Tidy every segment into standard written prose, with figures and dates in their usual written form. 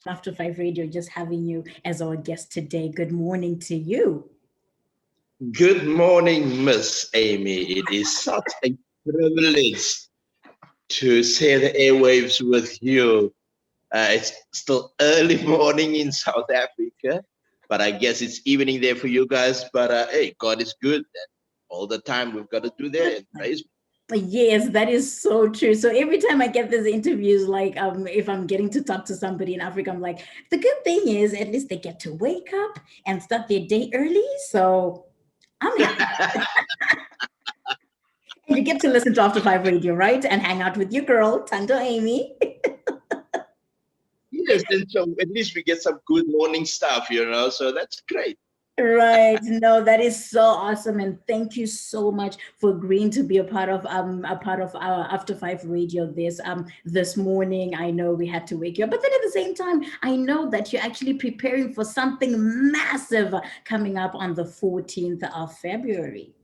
After Five Radio, just having you as our guest today. Good morning to you. Good morning, Miss Amy. It is such a privilege to share the airwaves with you. It's still early morning in South Africa, but I guess it's evening there for you guys. But hey, God is good. And all the time we've got to do that and praise. Yes, that is so true. So every time I get these interviews, like if I'm getting to talk to somebody in Africa, I'm like, the good thing is at least they get to wake up and start their day early. So I'm happy. And you get to listen to After Five Radio, right? And hang out with your girl, ThandoAmy. Yes, and so at least we get some good morning stuff, so that's great. Right. No, that is so awesome. And thank you so much for agreeing to be a part of our After Five Radio this morning. I know we had to wake you up, but then at the same time, I know that you're actually preparing for something massive coming up on the 14th of February.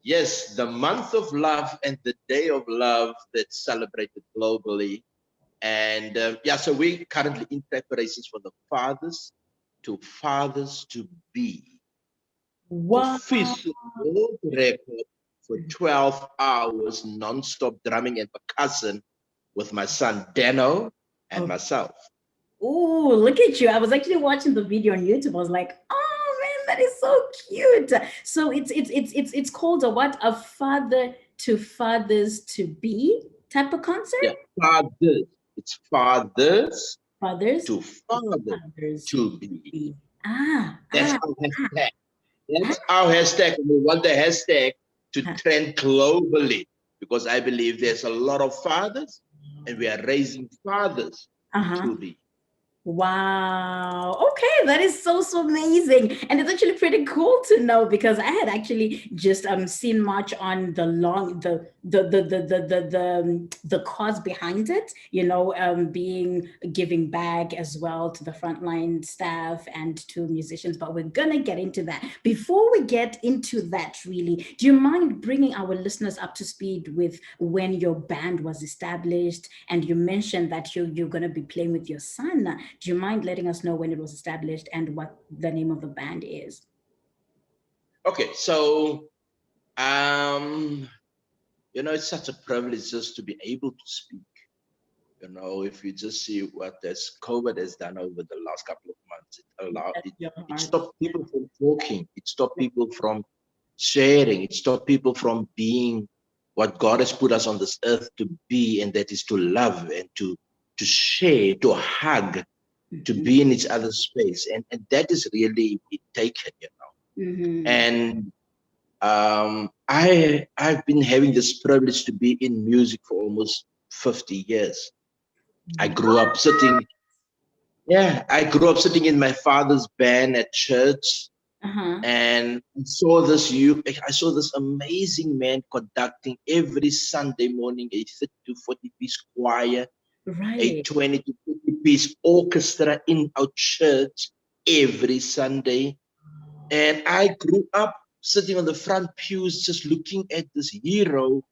Yes, the month of love and the day of love that's celebrated globally. And so we're currently in preparations for the fathers to be. Wow. Official world record for 12 hours non-stop drumming and percussion with my son Dano and myself. Oh, look at you. I was actually watching the video on YouTube. I was like, oh man, that is so cute. So it's called a father to fathers to be type of concert? Yeah, fathers. It's fathers to fathers to be. That's our hashtag. That's our hashtag. We want the hashtag to trend globally because I believe there's a lot of fathers and we are raising fathers to be. Wow. Okay, that is so amazing. And it's actually pretty cool to know because I had actually just seen much on the cause behind it, being giving back as well to the frontline staff and to musicians, but we're gonna get into that. Before we get into that, really, do you mind bringing our listeners up to speed with when your band was established? And you mentioned that you're gonna be playing with your son. Do you mind letting us know when it was established and what the name of the band is? Okay, so it's such a privilege just to be able to speak. If you just see what this COVID has done over the last couple of months, it stopped people from talking, it stopped people from sharing, it stopped people from being what God has put us on this earth to be, and that is to love and to share, to hug, to be in each other's space, and that is really taken, And I've been having this privilege to be in music for almost 50 years. I grew up sitting in my father's band at church, and I saw this amazing man conducting every Sunday morning a 30 to 40 piece choir. Right. A 20 to 50 piece orchestra in our church every Sunday. And I grew up sitting on the front pews just looking at this hero.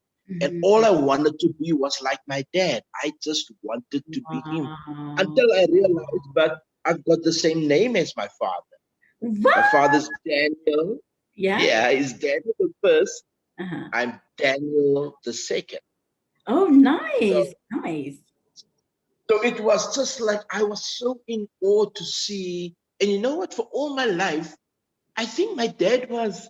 And all I wanted to be was like my dad. I just wanted to be him. Until I realized, but I've got the same name as my father. What? My father's Daniel. Yeah, he's Daniel the first. I'm Daniel the second. Oh, nice. Nice. So it was just like I was so in awe to see. And you know what? For all my life, I think my dad was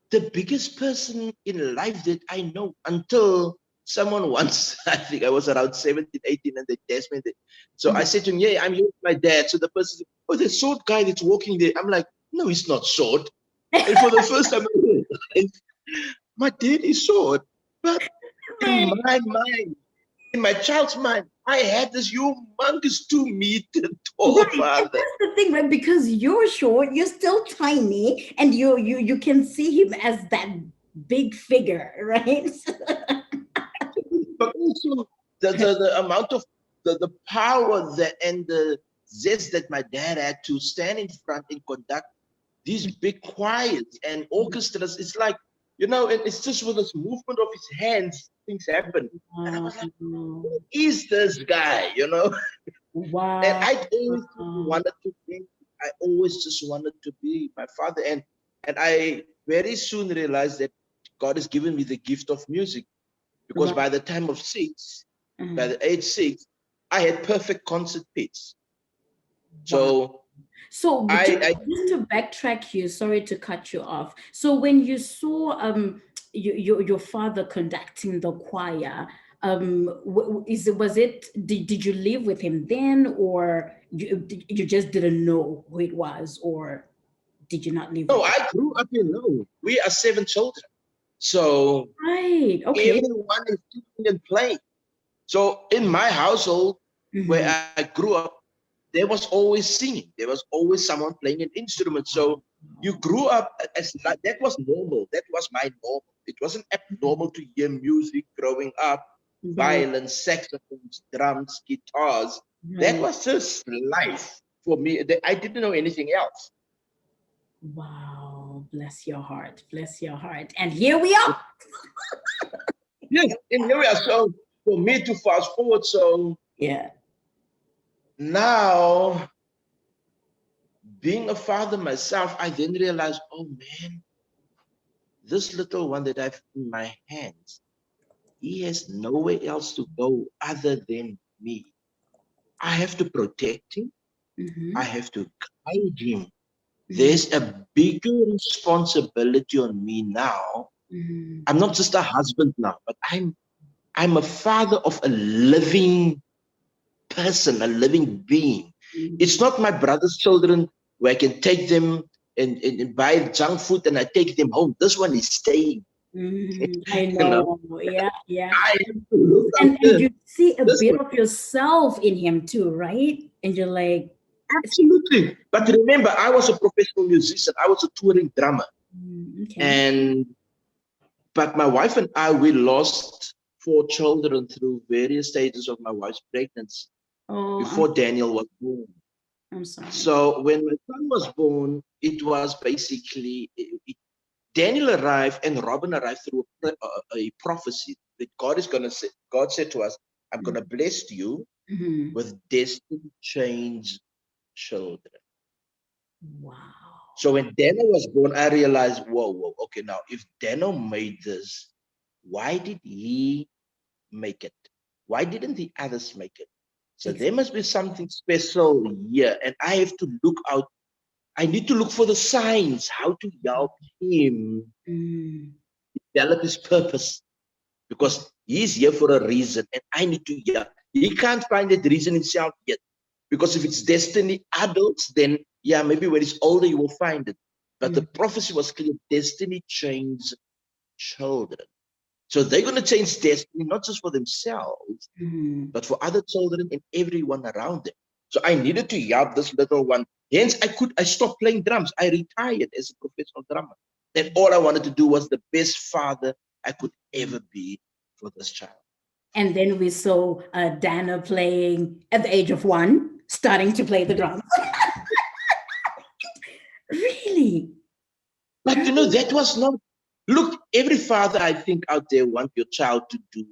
the biggest person in life that I know until someone once, I think I was around 17, 18, and they test me. So I said to him, yeah, I'm here with my dad. So the person said, oh, the short guy that's walking there. I'm like, no, he's not short. And for the first time, I realized, my dad is short. But in my mind, in my child's mind, I had this humongous 2-meter tall father. That's the thing, right? Because you're short, you're still tiny, and you can see him as that big figure, right? But also the amount of the power and the zest that my dad had to stand in front and conduct these big choirs and orchestras. It's like, and it's just with this movement of his hands, things happen. And I was like, who is this guy, And Wow. I always wanted to be, I always just wanted to be my father. And I very soon realized that God has given me the gift of music, because Right. by the time of 6, by Mhm. the age 6, I had perfect concert pitch. Wow. So So I just to backtrack you, sorry to cut you off. So when you saw your father conducting the choir, was it did you live with him then, or you just didn't know who it was, or did you not live no, with him? I grew up we are 7 children. So Right. Okay. everyone is singing and playing. So in my household where Mm-hmm. I grew up, there was always singing. There was always someone playing an instrument. So you grew up as like, that was normal. That was my normal. It wasn't abnormal to hear music growing up, Right. violin, saxophones, drums, guitars. That Right. was just life for me. I didn't know anything else. Wow. Bless your heart. Bless your heart. And here we are. Yes, and here we are. So for me to fast forward, so Yeah. now being a father myself, I then realized, oh man, this little one that I've in my hands, he has nowhere else to go other than me. I have to protect him. I Mm-hmm. have to guide him. Mm-hmm. There's a bigger responsibility on me now. Mm-hmm. I'm not just a husband now, but I'm a father of a living person, a living being. It's not my brother's children where I can take them and buy junk food and I take them home. This one is staying. I You know, know. Yeah, yeah. I have to look And after you see a this bit one. of yourself in him too, right? And you're like, Absolutely. But remember, I was a professional musician. I was a touring drummer. Okay. And but my wife and I, we lost 4 children through various stages of my wife's pregnancy Oh, before Daniel was born. I'm sorry. So when my son was born, it was basically Daniel arrived and Robin arrived through a prophecy that God is going to say. God said to us, "I'm going to bless you Mm-hmm. with destiny change children." Wow. So when Daniel was born, I realized, whoa, okay, now if Daniel made this, why did he make it? Why didn't the others make it? So Ex- there must be something special here, and I have to look out. I need to look for the signs, how to help him mm, develop his purpose, because he's here for a reason, and I need to help. He can't find that reason himself yet, because if it's destiny adults, then yeah, maybe when he's older he will find it. But the mm, prophecy was clear: destiny changes children. So they're going to change destiny not just for themselves, mm. but for other children and everyone around them. So I needed to help this little one. Hence, I stopped playing drums. I retired as a professional drummer. And all I wanted to do was the best father I could ever be for this child. And then we saw Dana playing at the age of 1, starting to play the drums. Really? But that was not, look, every father I think out there want your child to do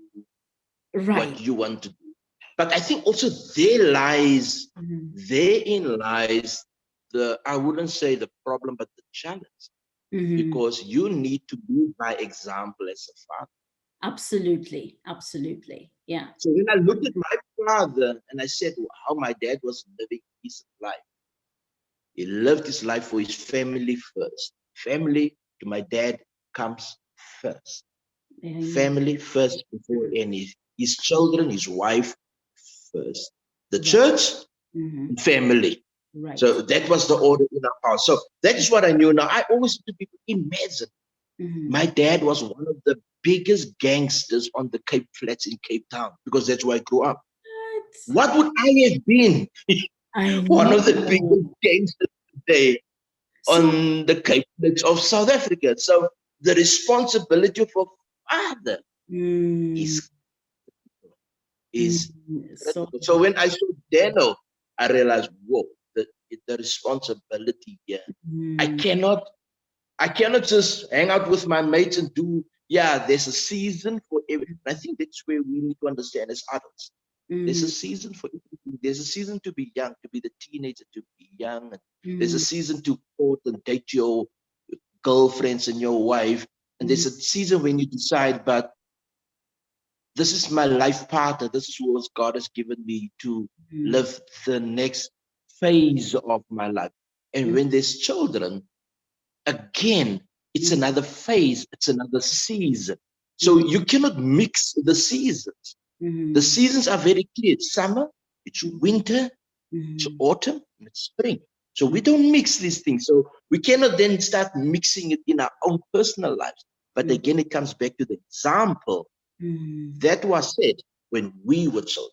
Right. what you want to do. But I think also Mhm. therein lies I wouldn't say the problem, but the challenge, Mhm. because you need to lead by example as a father. Absolutely. Absolutely. Yeah. So when I looked at my father and I said how my dad was living his life, he lived his life for his family first. Family to my dad comes first. Amen. Family first before any, his children, his wife first. The Right. church, Mhm. family. Right. So that was the order in our house. So that is what I knew. Now I always to people imagine Mhm. my dad was one of the biggest gangsters on the Cape Flats in Cape Town, because that's where I grew up. What? What would I have been? I One of the know. biggest gangsters today So, on the Cape Flats of South Africa. So the responsibility of a father mm, is is so, critical. So when I saw Dano, I realized, whoa, the responsibility here. I mm, cannot I cannot just hang out with my mates and do, yeah, there's a season for everything. I think that's where we need to understand as adults. There's a mm, season for everything. there's a season to be young, to be the teenager, to be young. And there's a Mm, season to court and date your girlfriends and your wife. And mm, there's a season when you decide, but this is my life partner. This is what God has given me to mm, live the next phase of my life. And mm, when there's children, again, it's mm, another phase, it's another season. So mm, you cannot mix the seasons. The mm, seasons are very clear. It's summer, it's mm, winter, it's mm, autumn, and it's spring. So mm, we don't mix these things. So we cannot then start mixing it in our own personal lives. But mm, again, it comes back to the example mm. that was said when we were children.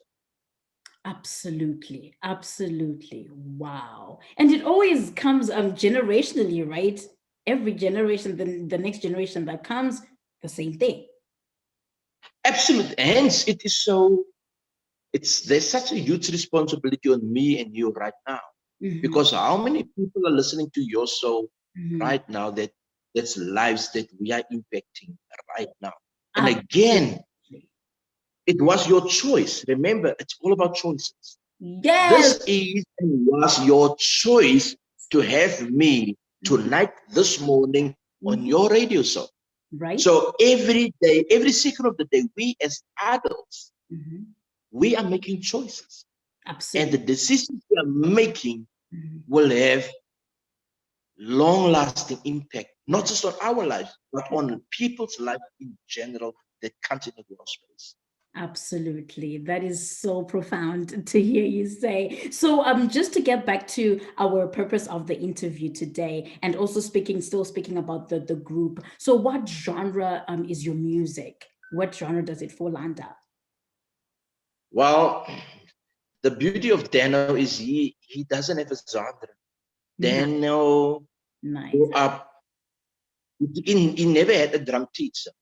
Absolutely, absolutely. Wow. And it always comes generationally, right? Every generation, the next generation that comes, the same thing. Absolutely. Hence, it is so, there's such a huge responsibility on me and you right now. Mm-hmm, Because how many people are listening to your show mm-hmm. right now that's lives that we are impacting right now? And again, Absolutely. it was your choice. Remember, it's all about choices. Yes. This is and was your choice to have me Mm-hmm, tonight, this morning on mm-hmm. your radio show. Right? So every day, every second of the day, we as adults, Mm-hmm. we are making choices. And the Absolutely. decisions we are making Mm-hmm. will have long lasting impact, not just on our lives, but on people's life in general that comes in the world space. Absolutely. That is so profound to hear you say. So just to get back to our purpose of the interview today and also still speaking about the group. So what genre is your music? What genre does it fall under? Well, the beauty of Dano is he doesn't have a genre. Nice, Dano nice. grew up, he never had a drum teacher.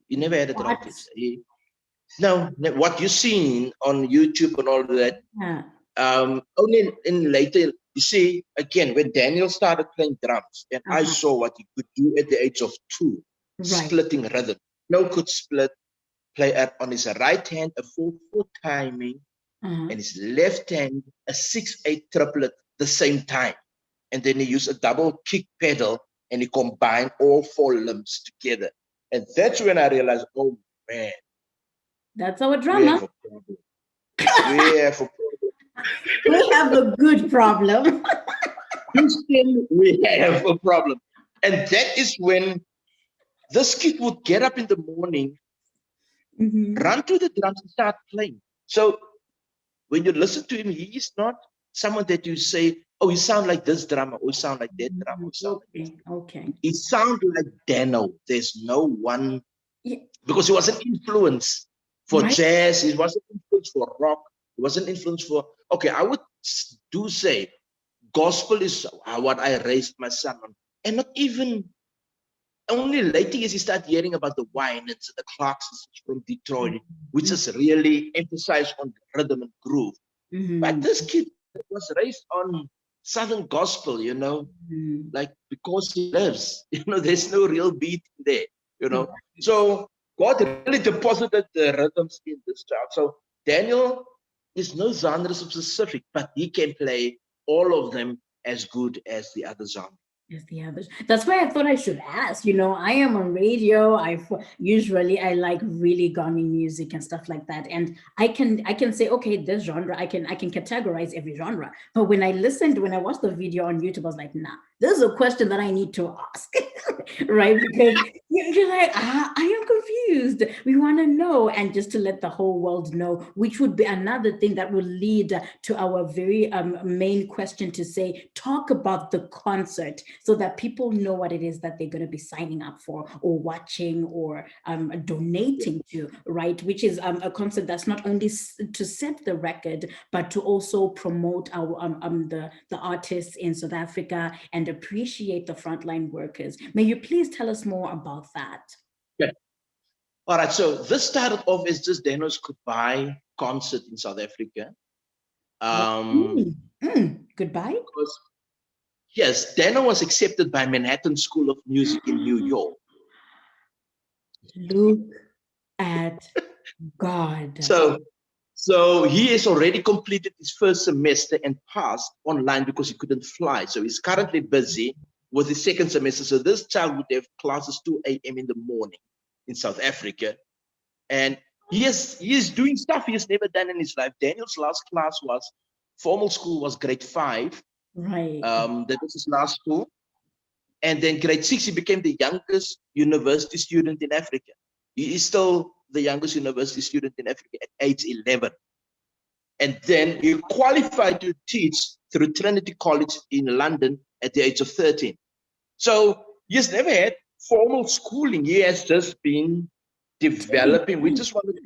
He never had a drum What? teacher. No, what you've seen on YouTube and all that, Yeah. only in later, you see, again, when Daniel started playing drums, and I Uh-huh. saw what he could do at the age of 2, Right. splitting rhythm. No could split, play on his right hand, a 4/4 timing, Uh-huh. and his left hand, a 6/8 triplet the same time. And then he used a double kick pedal and he combined all 4 limbs together. And that's when I realized, oh man, That's our we drama. have a problem. We have a problem. We have a good problem. Houston, we have a problem. And that is when this kid would get up in the morning, Mhm. run to the drums and start playing. So when you listen to him, he is not someone that you say, oh, you sound like this drummer, or you sound like that drummer, or Mhm. you sound like this. Okay. Okay. He sounds like Dano. There's no one, Yeah. because he was an influence for Right. jazz, he was an influence for rock, he was an influence for, okay, I would do say gospel is what I raised my son on. And not even, only later as you start hearing about the Winans and the Clarksons from Detroit, which is really emphasized on rhythm and groove. But Mm-hmm. this kid was raised on Southern gospel, Mm-hmm. like because he lives, there's no real beat there. Right. So God really deposited the rhythms in this child. So Daniel is no genre specific, but he can play all of them as good as the other genre. As the others. That's why I thought I should ask. I am on radio. Usually I like really gongy music and stuff like that, and I can say, okay, this genre I can categorize every genre. But when I watched the video on YouTube, I was like, nah, this is a question that I need to ask, right? Because you're like, I am confused. We want to know, and just to let the whole world know, which would be another thing that will lead to our very main question to say, talk about the concert so that people know what it is that they're going to be signing up for or watching or donating to, right? Which is a concert that's not only to set the record, but to also promote the artists in South Africa and appreciate the frontline workers. May you please tell us more about that? Yeah. All right. So this started off as just Dano's goodbye concert in South Africa. Mm, goodbye. Because yes, Dano was accepted by Manhattan School of Music in New York. Look at God. So So he has already completed his first semester and passed online because he couldn't fly. So he's currently busy with his second semester. So this child would have classes 2 a.m. in the morning in South Africa. And he is doing stuff he has never done in his life. Daniel's last class was formal school, was grade 5. Right. That was his last school. And then grade 6, he became the youngest university student in Africa. He is still the youngest university student in Africa at age 11. And then he qualified to teach through Trinity College in London at the age of 13. So he has never had formal schooling. He has just been developing. We just wanted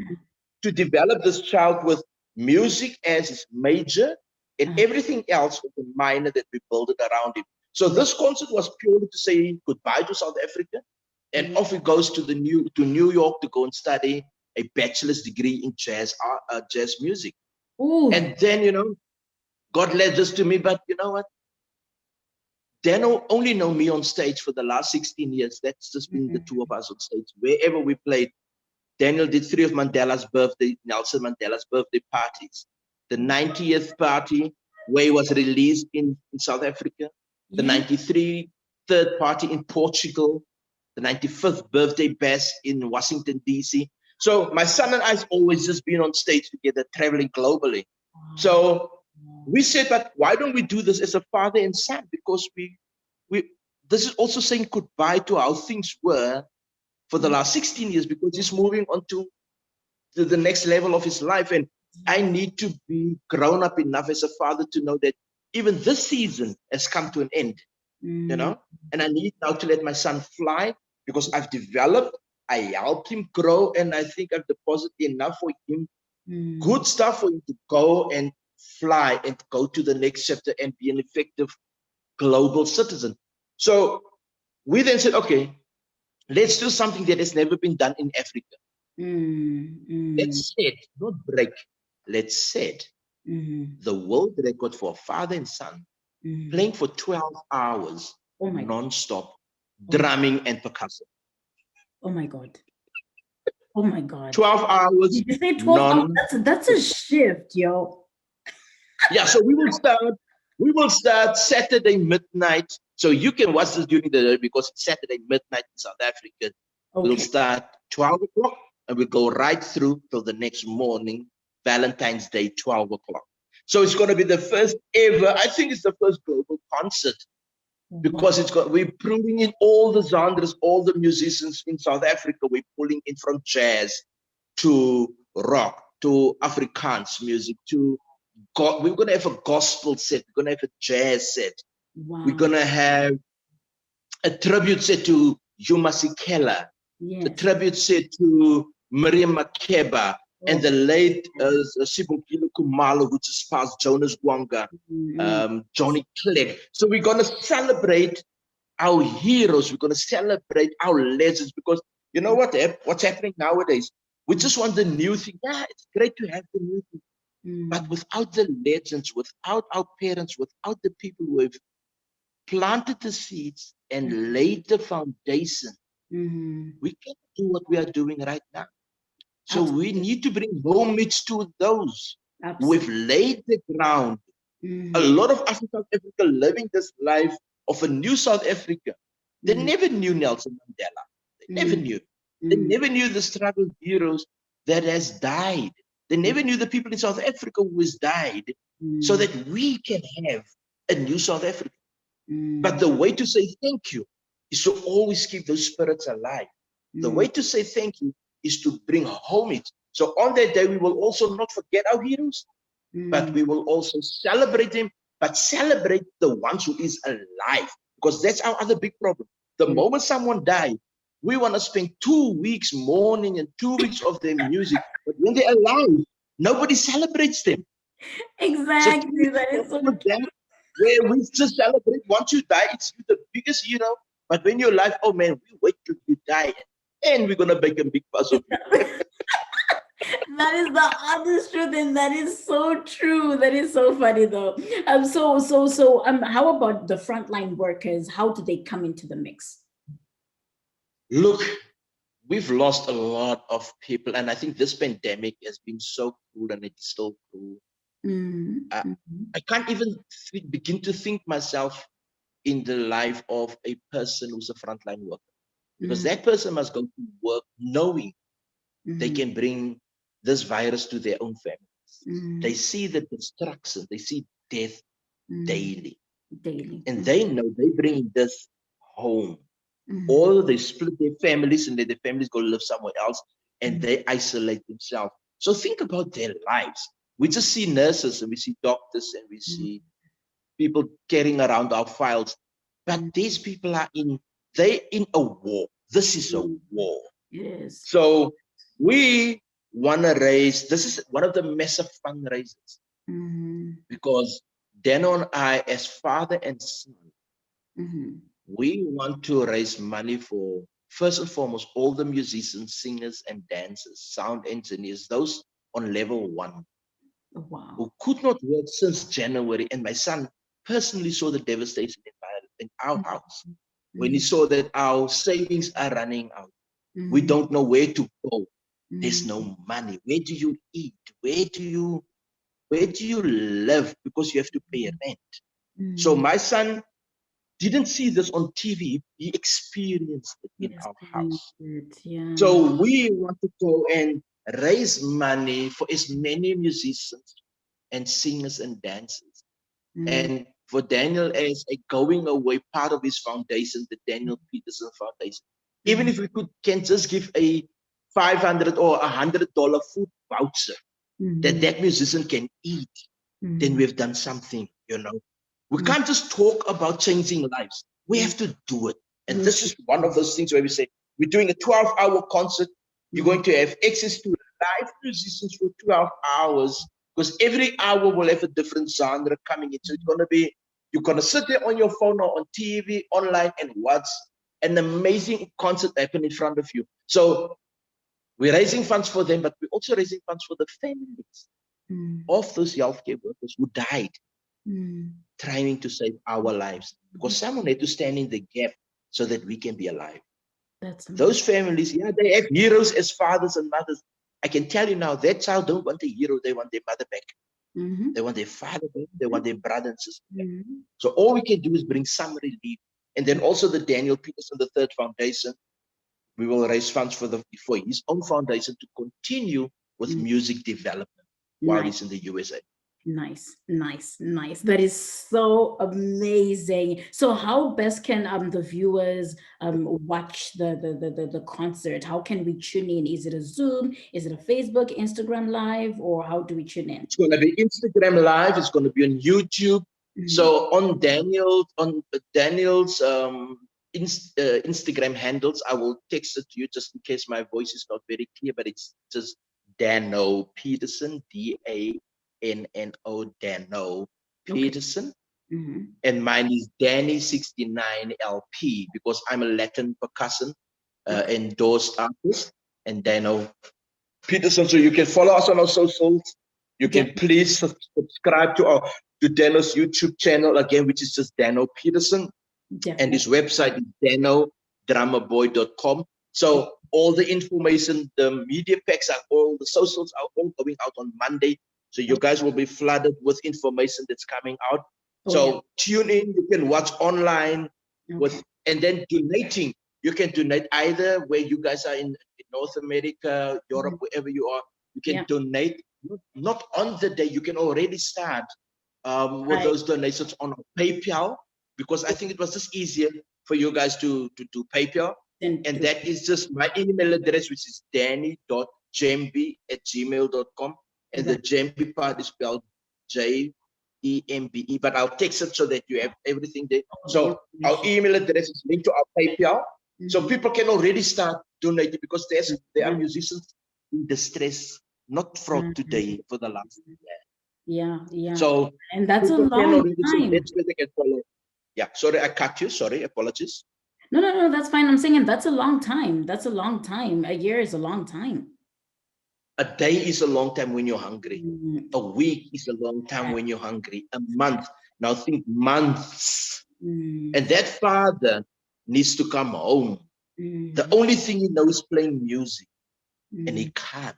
to develop this child with music as his major and everything else with the minor that we built it around him. So this concert was purely to say goodbye to South Africa, and off he goes to New York to go and study a bachelor's degree in jazz music. Ooh. And then, God led this to me, but you know what? Daniel only know me on stage for the last 16 years. That's just been the two of us on stage. Wherever we played, Daniel did 3 of Nelson Mandela's birthday parties. The 90th party, where he was released in South Africa. The 93 third party in Portugal. The 95th birthday bash in Washington, D.C. So my son and I's always just been on stage together, traveling globally. So we said, but why don't we do this as a father and son? Because this is also saying goodbye to how things were for the last 16 years, because he's moving on to the next level of his life. And I need to be grown up enough as a father to know that even this season has come to an end, and I need now to let my son fly, because I've developed, I helped him grow, and I think I've deposited enough for him, good stuff for him to go and fly and go to the next chapter and be an effective global citizen. So we then said, okay, let's do something that has never been done in Africa. Let's set, not break, let's set the world record for a father and son playing for 12 hours non-stop, drumming and percussion. Oh my God. Oh my God. 12 hours. Did you say 12 hours? That's a shift, yo. Yeah, so we will start Saturday midnight. So you can watch this during the day because it's Saturday midnight in South Africa. Okay. We'll start 12 o'clock and we'll go right through till the next morning, Valentine's Day, 12 o'clock. So it's going to be the first ever, I think it's the first global concert, because we're pulling in all the genres, all the musicians in South Africa. We're pulling in from jazz to rock to Afrikaans music to God. We're going to have a gospel set. We're going to have a jazz set. Wow. We're going to have a tribute set to Yuma Sikela, a tribute set to Miriam Makeba, and the late Sibongile Kumalo, who just passed, Jonas Gwanga, Johnny Clegg. So we're going to celebrate our heroes. We're going to celebrate our legends, because you know what's happening nowadays? We just want the new thing. Yeah, it's great to have the new thing. But without the legends, without our parents, without the people who have planted the seeds and laid the foundation, we can't do what we are doing right now. So we need to bring homage to those who have laid the ground. A lot of South Africa living this life of a new South Africa. They never knew Nelson Mandela. They never knew. They never knew the struggle heroes that has died. They never knew the people in South Africa who has died, so that we can have a new South Africa. But the way to say thank you is to always keep those spirits alive. The way to say thank you is to bring homage. So on that day, we will also not forget our heroes, but we will also celebrate them, but celebrate the ones who is alive, because that's our other big problem. The moment someone dies, we want to spend 2 weeks mourning and 2 weeks of their music, but when they're alive, nobody celebrates them. Exactly. So that is so true. Where we just celebrate once you die, it's the biggest hero, but when you're alive, oh man, we wait till you die, and we're gonna make a big fuss of you. That is the honest truth, and that is so true. That is so funny, though. How about the frontline workers? How do they come into the mix? Look, we've lost a lot of people, and I think this pandemic has been so cruel, and it's still cruel. I can't even begin to think myself in the life of a person who's a frontline worker, because that person must go to work knowing they can bring this virus to their own families. They see the destruction, they see death daily, and they know they bring this home. Or they split their families and then the families go live somewhere else and they isolate themselves. So think about their lives. We just see nurses and we see doctors and we see people carrying around our files, but these people are in a war. This is a war. Yes. So we want to raise, this is one of the massive fundraisers, because Dano and I, as father and son, we want to raise money for, first and foremost, all the musicians, singers and dancers, sound engineers, those on level 1 who could not work since January. And my son personally saw the devastation in our house when he saw that our savings are running out. We don't know where to go. There's no money. Where do you eat? Where do you live? Because you have to pay rent. So my son didn't see this on TV. He experienced it in our house. So we want to go and raise money for as many musicians and singers and dancers. And for Daniel, as a going away part of his foundation, the Daniel Petersen Foundation, even if we can just give a $500 or $100 food voucher that musician can eat, then we've done something, you know. We can't just talk about changing lives. We have to do it. And this is one of those things where we say, we're doing a 12-hour concert. You're going to have access to live musicians for 12 hours, because every hour will have a different genre coming in. So it's going to be, you're going to sit there on your phone or on TV, online, and watch an amazing concert happen in front of you. So we're raising funds for them, but we're also raising funds for the families of those healthcare workers who died trying to save our lives, because someone had to stand in the gap so that we can be alive. Those families, yeah, they have heroes as fathers and mothers. I can tell you now, that child don't want a hero, they want their mother back. They want their father back, they want their brother and sister back. So all we can do is bring some relief. And then also the Daniel Petersen III Foundation, we will raise funds for his own foundation to continue with music development while he's in the USA. Nice. That is so amazing. So how best can the viewers watch the concert? How can we tune in? Is it a Zoom? Is it a Facebook, Instagram Live, or how do we tune in? It's going to be Instagram Live. It's going to be on YouTube. So on Daniel's Instagram handles, I will text it to you just in case my voice is not very clear, but it's just Dano Petersen, DANNO, Dano Petersen. And mine is Danny69LP, because I'm a Latin percussion endorsed artist, and Dano Petersen. So you can follow us on our socials. You can please subscribe to Dano's YouTube channel again, which is just Dano Petersen. And his website is danodrummerboy.com. So all the information, the media packs, all the socials are all going out on Monday. So you guys will be flooded with information that's coming out. Tune in. You can watch online and then donating. You can donate either where you guys are in North America, Europe, wherever you are. You can donate, not on the day. You can already start with those donations on PayPal, because I think it was just easier for you guys to do PayPal. And that is just my email address, which is danny.jembe@gmail.com. And the Jembe part is spelled JEMBE, but I'll text it so that you have everything there. So our email address is linked to our PayPal. So people can already start donating, because there are musicians in distress, not from today, for the last year. Yeah. So, and that's a long time. That's where they can follow. Yeah, sorry, I cut you. Sorry, apologies. No, that's fine. I'm saying that's a long time. That's a long time. A year is a long time. A day is a long time when you're hungry. A week is a long time when you're hungry. A month. Now think months. And that father needs to come home. The only thing he knows is playing music, and he mm, can't.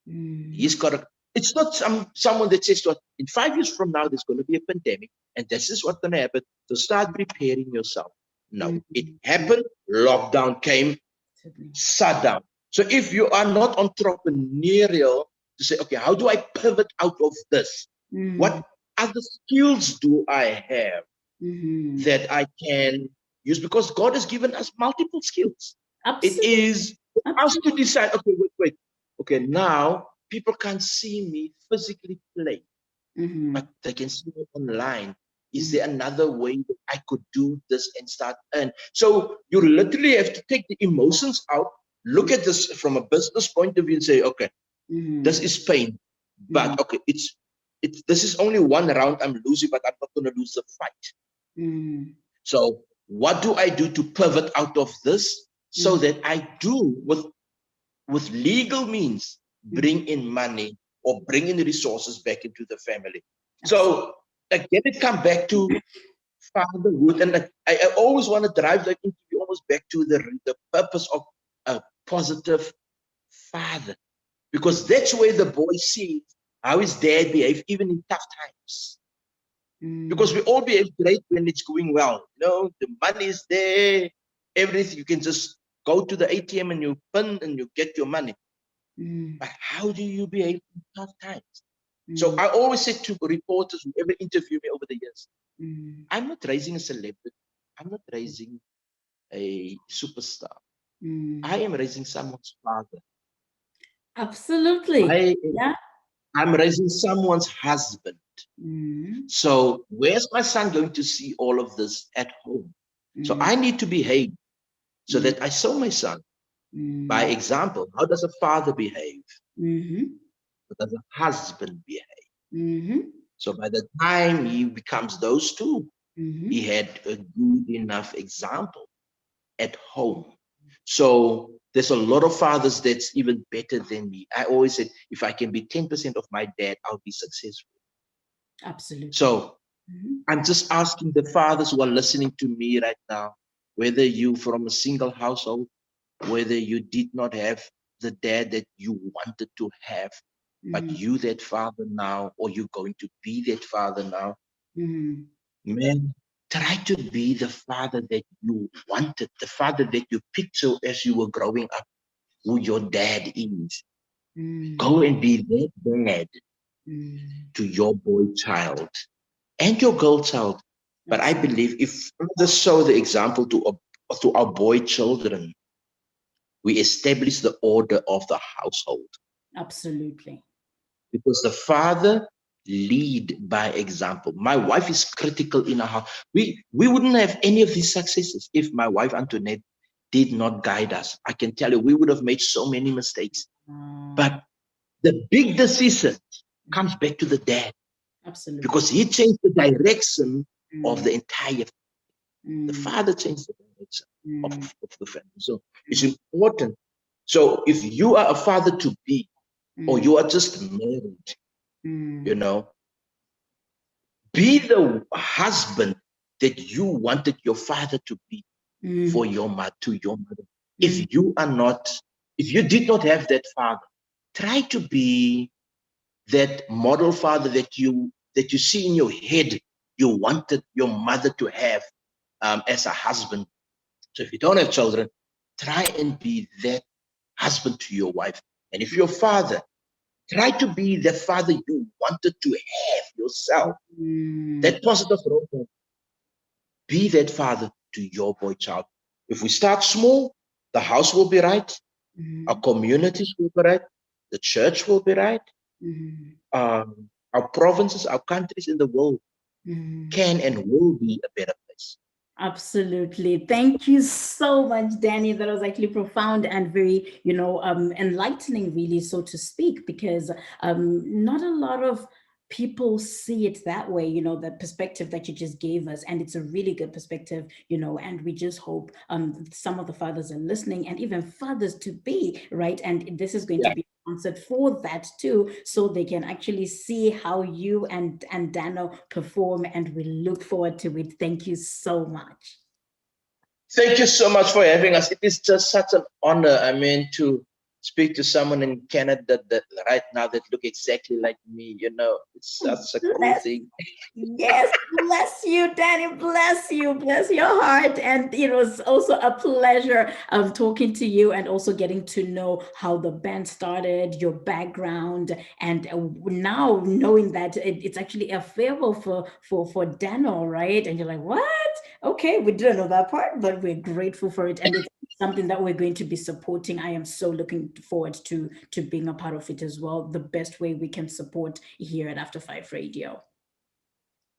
mm, He's got a. It's not someone that says to us, in 5 years from now, there's going to be a pandemic, and this is what's going to happen. So start preparing yourself. No, it mm, happened. Lockdown came, certainly. shut down. So if you are not entrepreneurial to say, okay, how do I pivot out of this? Mm, What other skills do I have mhm. that I can use? Because God has given us multiple skills. It Absolutely. is us to Absolutely. decide, okay, wait. Okay, now people can't see me physically play, but Mhm, they can see me online. Is mhm, there another way that I could do this and start earn? So you literally have to take the emotions out, look at this from a business point of view and say, okay, this mhm, is pain, mhm, but okay, it's this is only one round I'm losing, but I'm not going to lose the fight. mhm, So what do I do to pivot out of this so mhm, that I do with legal means mhm. bring in money or bring in resources back into the family? Absolutely. So again, it come back to fatherhood, and I always want to drive that interview almost back to the purpose of a positive father, because that's where the boy sees how his dad behaves even in tough times. Because Mm, we all behave great when it's going well. The money is there, everything. You can just go to the ATM and you pin and you get your money. mm, But how do you behave in tough times? So mm, I always say to reporters who ever interview me over the years, mm, I'm not raising a celebrity. I'm not raising a superstar. I mm. am raising someone's father. Absolutely. I, Yeah. I'm raising someone's husband. Mm, So where's my son going to see all of this at home? So mm, I need to behave so mm, that I show my son by mm, example. How does a father behave? mhm, How does a husband behave? mhm, So by the time he becomes those two, he mhm. had a good enough example at home. So there's a lot of fathers that's even better than me. I always said, if I can be 10% of my dad, I'll be successful. Absolutely. So Mhm, I'm just asking the fathers who are listening to me right now, whether you from a single household, whether you did not have the dad that you wanted to have, but mhm, you that father now, or you're going to be that father now, mhm, man, try to be the father that you wanted, the father that you picture as you were growing up, who your dad is. mm, Go and be that dad mm. to your boy child and your girl child. But I Absolutely. believe if fathers show the example to our boy children, we establish the order of the household, Absolutely. because the father lead by example. My wife is critical in our house. We wouldn't have any of these successes if my wife Antoinette did not guide us. I can tell you, we would have made so many mistakes. Uh, But the big decision mhm. comes back to the dad, Absolutely. because he changed the direction of Mm, the entire. The mm, father changed the direction mm, of the family. So it's important. So if you are a father to be, or mm, you are just married, you mm, know, be the husband that you wanted your father to be for mm, your mother, to your mother. mm, If you did not have that father, try to be that model father that you see in your head you wanted your mother to have, as a husband. So if you don't have children, try and be that husband to your wife. And if you're a father, try to be the father you wanted to have yourself. mm, That positive role model. Be that father to your boy child. If we start small, the house will be right, our mm, communities will be right, the church will be right, mm, our provinces, our countries in the world mm. can and will be a better place. Absolutely. Thank you so much, Danny. That was actually profound and very, enlightening, really, so to speak, because not a lot of people see it that way, the perspective that you just gave us. And it's a really good perspective, and we just hope some of the fathers are listening and even fathers to be, right? And this is going to Yeah. be answered for that too, so they can actually see how you and Dano perform, and we look forward to it. Thank you so much. Thank you so much for having us. It is just such an honor. I mean, to speak to someone in Canada that right now that look exactly like me. You know, it's such a cool Bless. thing. Yes, bless you, Danny. Bless you, bless your heart. And it was also a pleasure of talking to you and also getting to know how the band started, your background, and now knowing that it's actually a favor for Daniel, right? And you're like, what? Okay, we didn't know that part, but we're grateful for it, and it's something that we're going to be supporting. I am so looking forward to being a part of it as well. The best way we can support here at After Five Radio.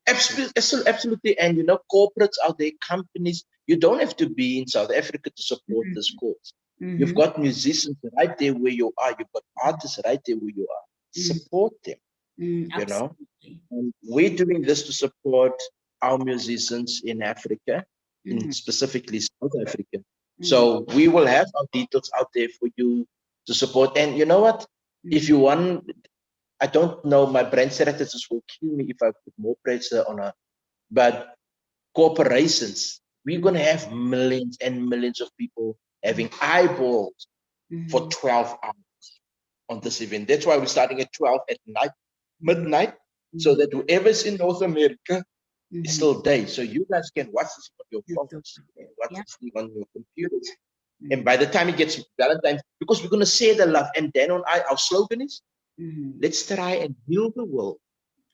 Absolutely. And you know, corporates out there, companies, you don't have to be in South Africa to support this cause. You've Mm-hmm. got musicians right there where you are. You've got artists right there where you are. Support them, you know. Absolutely. And we're doing this to support our musicians in Africa, in Mhm. specifically South Africa. Mhm. So we will have our details out there for you to support. And you know what? If you want, I don't know, my brand strategists will kill me if I put more pressure on her, but corporations, we're going to have millions and millions of people having eyeballs for 12 hours on this event. That's why we're starting at 12 at night, midnight, so that whoever's in North America is still day. So you guys can watch this on your phones, watch Yeah. this thing on your computers. And by the time it gets Valentine's, because we're going to share the love. And then our slogan is, let's try and heal the world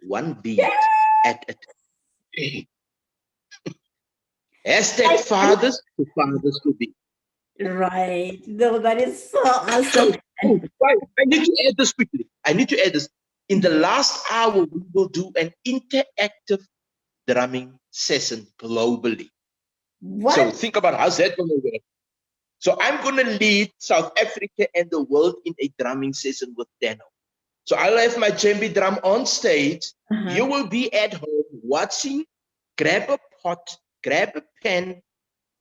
one beat at a time. Hashtag fathers to be. Right. No, that is so awesome. Right. I need to add this quickly. I need to add this. In the last hour, we will do an interactive drumming session globally. What? So think about how's that going to work. So I'm going to lead South Africa and the world in a drumming session with Dano. So I'll have my djembe drum on stage. You will be at home watching, grab a pot, grab a pen,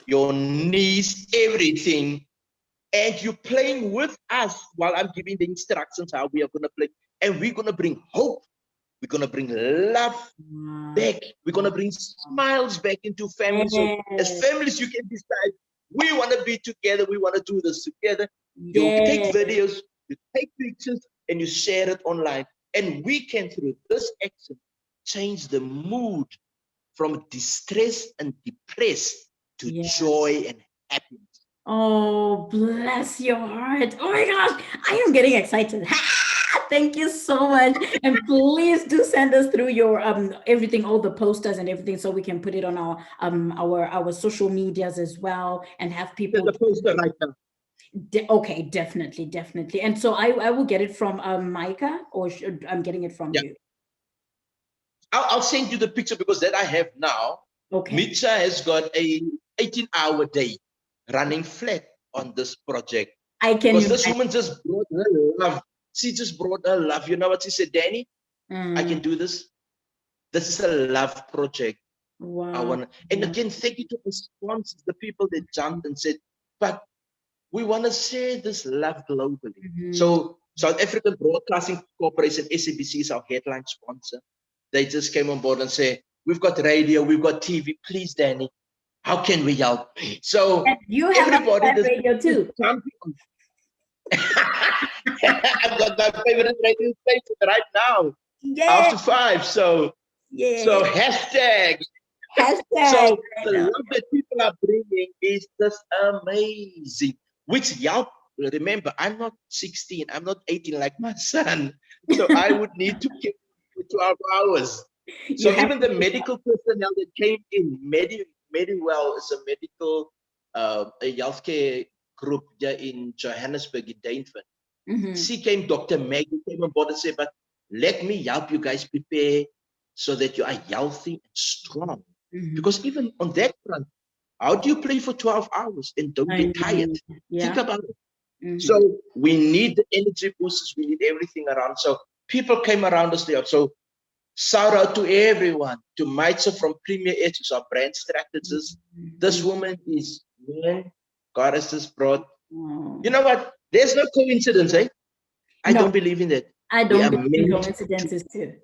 your knees, everything, and you're playing with us while I'm giving the instructions how we are going to play. And we're going to bring hope. We're going to bring love back. We're going to bring smiles back into families. So as families, you can decide, we want to be together. We want to do this together. You take videos, you take pictures, and you share it online. And we can, through this action, change the mood from distress and depressed to joy and happiness. Oh, bless your heart. Oh my gosh, I am getting excited. Thank you so much. And please do send us through your everything, all the posters and everything, so we can put it on our social medias as well and have people. There's a poster right now. Okay, definitely. And so I will get it from Micah, or I'm getting it from you. I'll send you the picture because that I have now. Okay. Mitcha has got a 18-hour day running flat on this project. I can. Because this woman just brought her love. She just brought her love. You know what she said, Danny? I can do this. This is a love project. Wow. And again, thank you to the sponsors, the people that jumped and said, but we want to share this love globally. So South African Broadcasting Corporation, SABC, is our headline sponsor. They just came on board and say, we've got radio, we've got TV. Please, Danny, how can we help? So you have everybody radio too. I've got my favorite radio station right now. After 5. So hashtag. So the love that people are bringing is just amazing. Which help. Remember, I'm not 16. I'm not 18 like my son. So I would need to keep 12 hours. So even the medical personnel that came in, Mediwell is a medical a healthcare group there in Johannesburg, in Dainford. She came, Dr. Maggie came on board and said, but let me help you guys prepare so that you are healthy and strong. Because even on that front, how do you play for 12 hours and don't get tired? Think about it. So we need the energy boosters, we need everything around. So people came around us there. So shout out to everyone, to Maitse from Premier Edge, who's our brand strategist. This woman is, man, God has just brought. You know what? There's no coincidence, eh? I don't believe in that. I don't believe in coincidences too.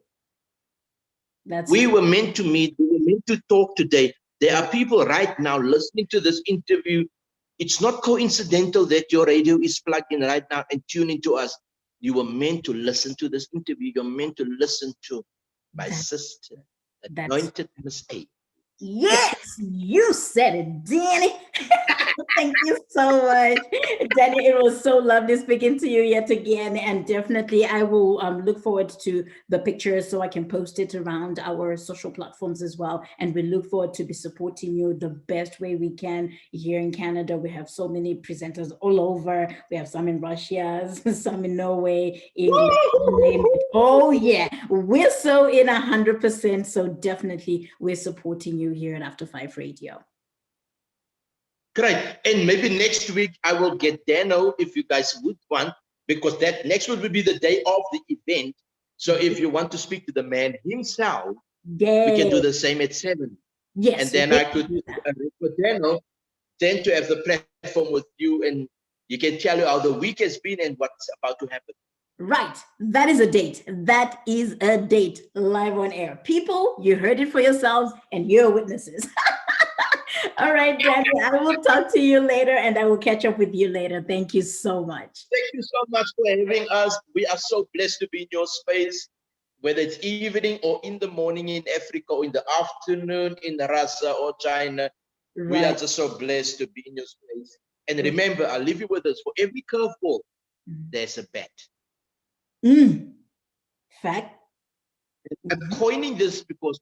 We were meant to meet. We were meant to talk today. There are people right now listening to this interview. It's not coincidental that your radio is plugged in right now and tuning to us. You were meant to listen to this interview. You're meant to listen to my sister, That's anointed Miss A. yes, you said it, Danny. Thank you so much, Danny. It was so lovely speaking to you yet again, and definitely I will look forward to the pictures so I can post it around our social platforms as well. And we look forward to be supporting you the best way we can here in Canada. We have so many presenters all over. We have some in Russia, some in Norway, England, you name it. Oh yeah, we're so in 100%. So definitely we're supporting you here at After Five Radio. Great. And maybe next week I will get Dano if you guys would want, because that next week will be the day of the event. So if you want to speak to the man himself, we can do the same at 7. Yes. And then I could for Dano, then to have the platform with you, and you can tell you how the week has been and what's about to happen. Right. That is a date. That is a date live on air. People, you heard it for yourselves and you're witnesses. All right, Danny, I will talk to you later and I will catch up with you later. Thank you so much. Thank you so much for having us. We are so blessed to be in your space, whether it's evening or in the morning in Africa or in the afternoon in Russia or China. Right. We are just so blessed to be in your space. And remember, I'll leave you with this. For every curveball, there's a bet. Fact. I'm coining this because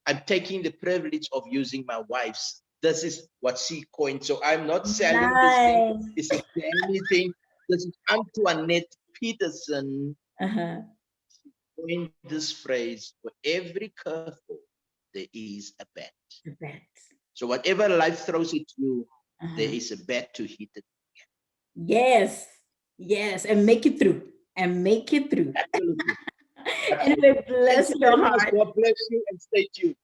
I'm taking the privilege of using my wife's. This is what she coined. So I'm not selling this thing. It's a anything. This is Antoinette Petersen. She coined this phrase: for every curveball, there is a bet. So whatever life throws at you, there is a bet to hit it again. Yes. Yes. And make it through. Absolutely. Anyway, bless your heart. God bless you and stay tuned.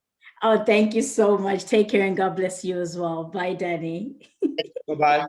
Oh, thank you so much. Take care and God bless you as well. Bye, Danny. Bye-bye.